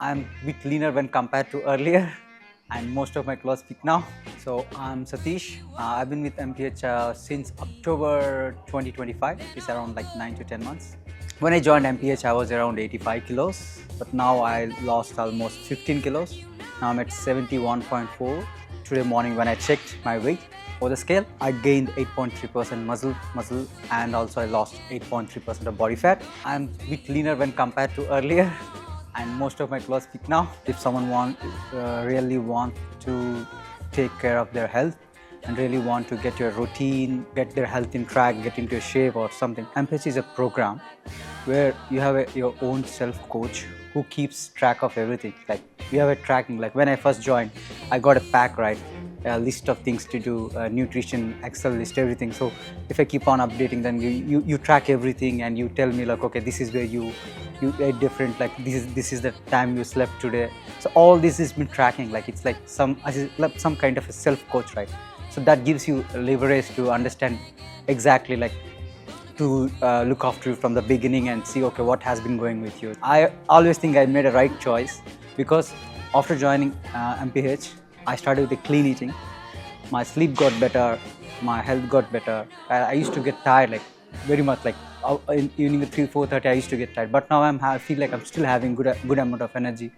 I'm a bit leaner when compared to earlier and most of my clothes fit now. So I'm Satish. I've been with MPH since October 2025. It's around like 9 to 10 months. When I joined MPH, I was around 85 kilos, but now I lost almost 15 kilos. Now I'm at 71.4. Today morning when I checked my weight over the scale, I gained 8.3% muscle and also I lost 8.3% of body fat. I'm a bit leaner when compared to earlier and most of my clothes fit now. If someone really want to take care of their health and really want to get your routine, get their health in track, get into shape or something, MPH is a program where you have your own self-coach who keeps track of everything. Like we have a tracking, like when I first joined, I got a pack, right? A list of things to do, nutrition, Excel list, everything. So if I keep on updating, then you track everything and you tell me like, okay, this is where you ate different, like this is the time you slept today. So all this has been tracking, like it's like some kind of a self-coach, right? So that gives you leverage to understand exactly, like to look after you from the beginning and see, okay, what has been going with you. I always think I made a right choice because after joining MPH, I started with the clean eating. My sleep got better, my health got better. I used to get tired, like very much, like in evening at 3-4:30 I used to get tired, but now I feel like I'm still having good amount of energy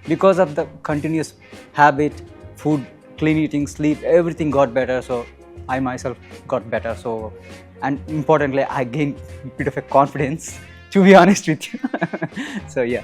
because of the continuous habit, food, clean eating, sleep, everything got better. So I myself got better. So, and importantly, I gained a bit of a confidence, to be honest with you. So yeah.